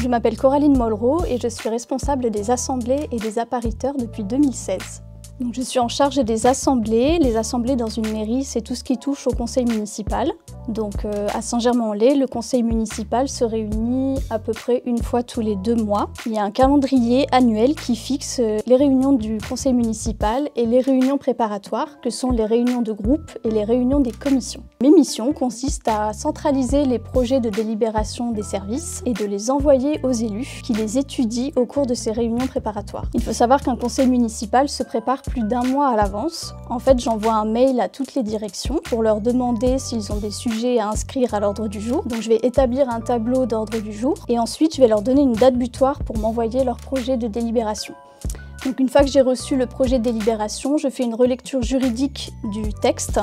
Je m'appelle Coraline Mollereau et je suis responsable des assemblées et des appariteurs depuis 2016. Donc, je suis en charge des assemblées. Les assemblées dans une mairie, c'est tout ce qui touche au conseil municipal. Donc à Saint-Germain-en-Laye, le conseil municipal se réunit à peu près une fois tous les 2 mois. Il y a un calendrier annuel qui fixe les réunions du conseil municipal et les réunions préparatoires, que sont les réunions de groupe et les réunions des commissions. Mes missions consistent à centraliser les projets de délibération des services et de les envoyer aux élus qui les étudient au cours de ces réunions préparatoires. Il faut savoir qu'un conseil municipal se prépare plus d'1 mois à l'avance. En fait, j'envoie un mail à toutes les directions pour leur demander s'ils ont des sujets à inscrire à l'ordre du jour. Donc je vais établir un tableau d'ordre du jour et ensuite je vais leur donner une date butoir pour m'envoyer leur projet de délibération. Donc une fois que j'ai reçu le projet de délibération, je fais une relecture juridique du texte.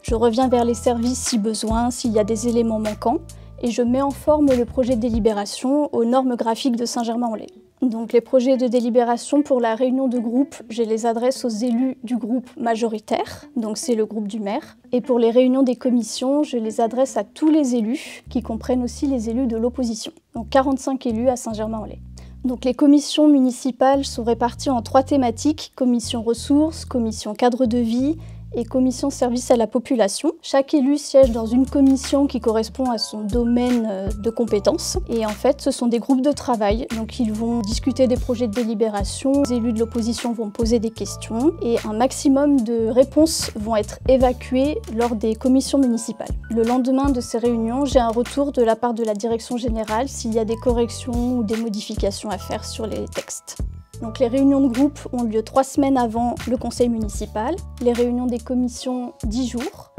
Je reviens vers les services si besoin, s'il y a des éléments manquants et je mets en forme le projet de délibération aux normes graphiques de Saint-Germain-en-Laye. Donc les projets de délibération pour la réunion de groupe, je les adresse aux élus du groupe majoritaire, donc c'est le groupe du maire. Et pour les réunions des commissions, je les adresse à tous les élus, qui comprennent aussi les élus de l'opposition. Donc 45 élus à Saint-Germain-en-Laye. Donc les commissions municipales sont réparties en 3 thématiques, commission ressources, commission cadre de vie et commission service à la population. Chaque élu siège dans une commission qui correspond à son domaine de compétences. Et en fait, ce sont des groupes de travail. Donc ils vont discuter des projets de délibération, les élus de l'opposition vont poser des questions et un maximum de réponses vont être évacuées lors des commissions municipales. Le lendemain de ces réunions, j'ai un retour de la part de la direction générale s'il y a des corrections ou des modifications à faire sur les textes. Donc les réunions de groupe ont lieu 3 semaines avant le conseil municipal, les réunions des commissions 10 jours,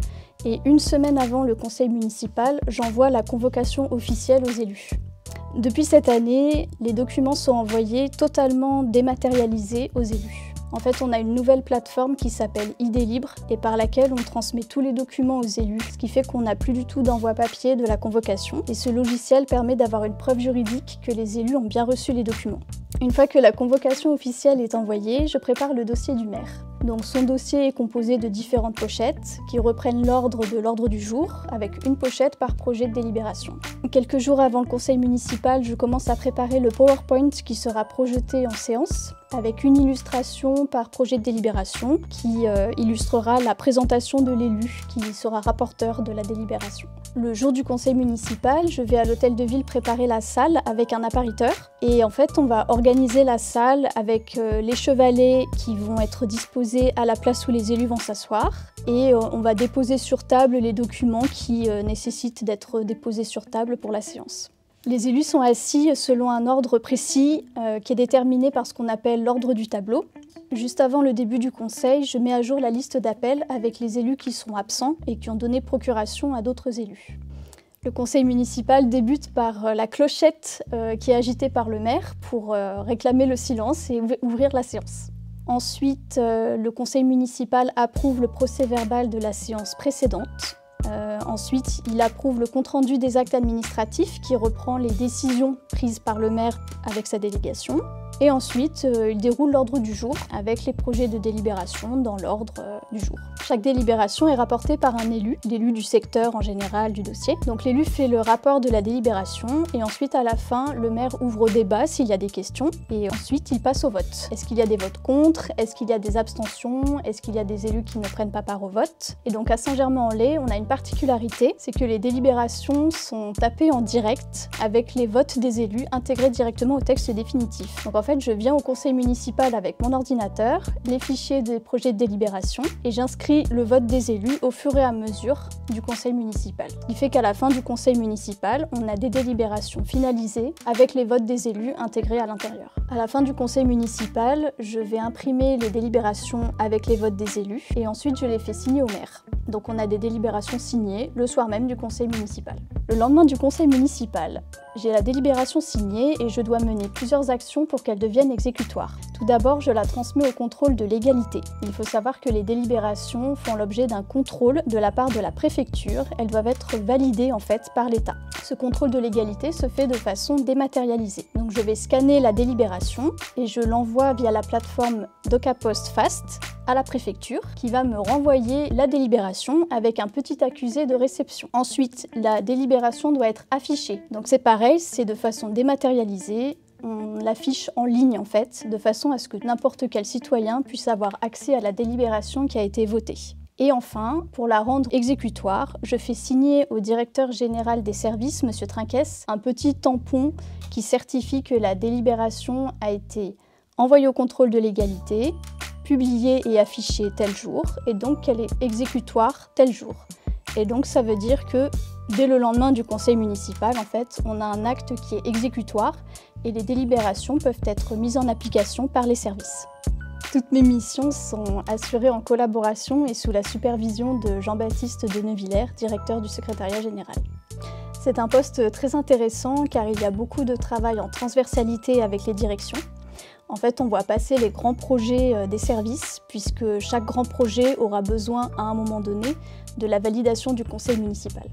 et 1 semaine avant le conseil municipal, j'envoie la convocation officielle aux élus. Depuis cette année, les documents sont envoyés totalement dématérialisés aux élus. En fait, on a une nouvelle plateforme qui s'appelle ID Libre et par laquelle on transmet tous les documents aux élus, ce qui fait qu'on n'a plus du tout d'envoi papier de la convocation. Et ce logiciel permet d'avoir une preuve juridique que les élus ont bien reçu les documents. Une fois que la convocation officielle est envoyée, je prépare le dossier du maire. Donc son dossier est composé de différentes pochettes qui reprennent l'ordre de l'ordre du jour, avec une pochette par projet de délibération. Quelques jours avant le conseil municipal, je commence à préparer le PowerPoint qui sera projeté en séance, avec une illustration par projet de délibération qui illustrera la présentation de l'élu qui sera rapporteur de la délibération. Le jour du conseil municipal, je vais à l'hôtel de ville préparer la salle avec un appariteur. Et en fait, on va organiser la salle avec les chevalets qui vont être disposés à la place où les élus vont s'asseoir. Et on va déposer sur table les documents qui nécessitent d'être déposés sur table pour la séance. Les élus sont assis selon un ordre précis qui est déterminé par ce qu'on appelle l'ordre du tableau. Juste avant le début du conseil, je mets à jour la liste d'appels avec les élus qui sont absents et qui ont donné procuration à d'autres élus. Le conseil municipal débute par la clochette qui est agitée par le maire pour réclamer le silence et ouvrir la séance. Ensuite, le conseil municipal approuve le procès-verbal de la séance précédente. Ensuite, il approuve le compte-rendu des actes administratifs qui reprend les décisions prises par le maire avec sa délégation. Et ensuite, il déroule l'ordre du jour avec les projets de délibération dans l'ordre du jour. Chaque délibération est rapportée par un élu, l'élu du secteur en général du dossier. Donc l'élu fait le rapport de la délibération et ensuite à la fin, le maire ouvre au débat s'il y a des questions et ensuite il passe au vote. Est-ce qu'il y a des votes contre? Est-ce qu'il y a des abstentions? Est-ce qu'il y a des élus qui ne prennent pas part au vote? Et donc à Saint-Germain-en-Laye, on a une particularité, c'est que les délibérations sont tapées en direct avec les votes des élus intégrés directement au texte définitif. Donc en fait, je viens au conseil municipal avec mon ordinateur, les fichiers des projets de délibération et j'inscris le vote des élus au fur et à mesure du conseil municipal. Ce qui fait qu'à la fin du conseil municipal, on a des délibérations finalisées avec les votes des élus intégrés à l'intérieur. À la fin du conseil municipal, je vais imprimer les délibérations avec les votes des élus et ensuite je les fais signer au maire. Donc on a des délibérations signées le soir même du conseil municipal. Le lendemain du conseil municipal, j'ai la délibération signée et je dois mener plusieurs actions pour qu'elle devienne exécutoire. Tout d'abord, je la transmets au contrôle de légalité. Il faut savoir que les délibérations font l'objet d'un contrôle de la part de la préfecture. Elles doivent être validées en fait par l'État. ce contrôle de légalité se fait de façon dématérialisée. Donc je vais scanner la délibération et je l'envoie via la plateforme DocaPost Fast à la préfecture qui va me renvoyer la délibération avec un petit accusé de réception. Ensuite, la délibération doit être affichée. Donc c'est pareil, c'est de façon dématérialisée. On l'affiche en ligne en fait, de façon à ce que n'importe quel citoyen puisse avoir accès à la délibération qui a été votée. Et enfin, pour la rendre exécutoire, je fais signer au directeur général des services, M. Trinquès, un petit tampon qui certifie que la délibération a été envoyée au contrôle de légalité, publiée et affichée tel jour, et donc qu'elle est exécutoire tel jour. Et donc ça veut dire que dès le lendemain du conseil municipal, en fait, on a un acte qui est exécutoire et les délibérations peuvent être mises en application par les services. Toutes mes missions sont assurées en collaboration et sous la supervision de Jean-Baptiste Denevillers, directeur du secrétariat général. C'est un poste très intéressant car il y a beaucoup de travail en transversalité avec les directions. En fait, on voit passer les grands projets des services puisque chaque grand projet aura besoin à un moment donné de la validation du conseil municipal.